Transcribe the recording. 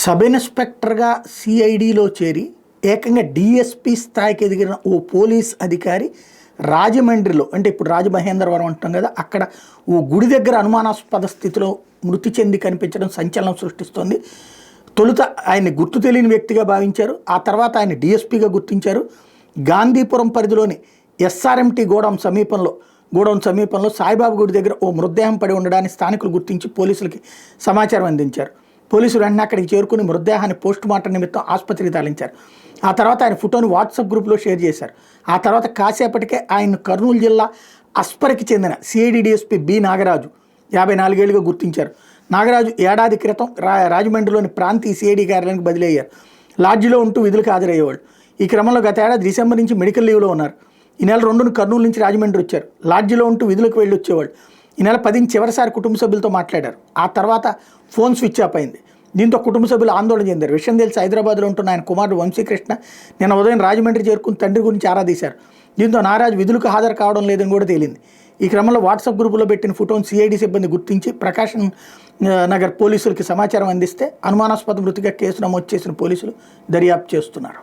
Sub ఇన్స్పెక్టర్గా సిఐడిలో చేరి ఏకంగా DSP స్థాయికి ఎదిగిన ఓ పోలీస్ అధికారి రాజమండ్రిలో, అంటే ఇప్పుడు రాజమహేంద్రవరం అంటాం కదా, అక్కడ ఓ గుడి దగ్గర అనుమానాస్పద స్థితిలో మృతి చెంది కనిపించడం సంచలనం సృష్టిస్తోంది. తొలుత ఆయన్ని గుర్తు తెలియని వ్యక్తిగా భావించారు. ఆ తర్వాత ఆయన డిఎస్పీగా గుర్తించారు. గాంధీపురం పరిధిలోని ఎస్ఆర్ఎంటీ గోడౌన్ సమీపంలో సాయిబాబా గుడి దగ్గర ఓ మృతదేహం పడి ఉండడాన్ని స్థానికులు గుర్తించి పోలీసులకి సమాచారం అందించారు. పోలీసులు వెంటనే అక్కడికి చేరుకుని మృతదేహాన్ని పోస్ట్ మార్టం నిమిత్తం ఆసుపత్రికి తరలించారు. ఆ తర్వాత ఆయన ఫోటోను వాట్సాప్ గ్రూప్లో షేర్ చేశారు. ఆ తర్వాత కాసేపటికే ఆయన కర్నూలు జిల్లా అస్పరికి చెందిన సిఐడి డిఎస్పీ బి నాగరాజు 54 ఏళ్లుగా గుర్తించారు. నాగరాజు ఏడాది క్రితం రాజమండ్రిలోని ప్రాంతీయ సిఐడి కార్యాలయానికి బదిలీ అయ్యారు. లాడ్జిలో ఉంటూ విధులకు హాజరయ్యేవాళ్ళు. ఈ క్రమంలో గత ఏడాది డిసెంబర్ నుంచి మెడికల్ లీవ్లో ఉన్నారు. ఈ నెల 2న కర్నూలు నుంచి రాజమండ్రి వచ్చారు. లాడ్జిలో ఉంటూ విధులకు వెళ్ళి వచ్చేవాళ్ళు. ఈ నెల 10న చివరిసారి కుటుంబ సభ్యులతో మాట్లాడారు. ఆ తర్వాత ఫోన్ స్విచ్ ఆఫ్ అయింది. దీంతో కుటుంబ సభ్యులు ఆందోళన చెందారు. విషయం తెలిసి హైదరాబాద్లో ఉంటున్న ఆయన కుమారుడు వంశీకృష్ణ నిన్న ఉదయం రాజమండ్రి చేరుకుని తండ్రి గురించి ఆరా తీశారు. దీంతో నారాజు విధులకు హాజరు కావడం లేదని కూడా తేలింది. ఈ క్రమంలో వాట్సాప్ గ్రూపులో పెట్టిన ఫోటోను సిఐడి సిబ్బంది గుర్తించి ప్రకాశం నగర్ పోలీసులకి సమాచారం అందిస్తే అనుమానాస్పద మృతిగా కేసు నమోదు చేసిన పోలీసులు దర్యాప్తు చేస్తున్నారు.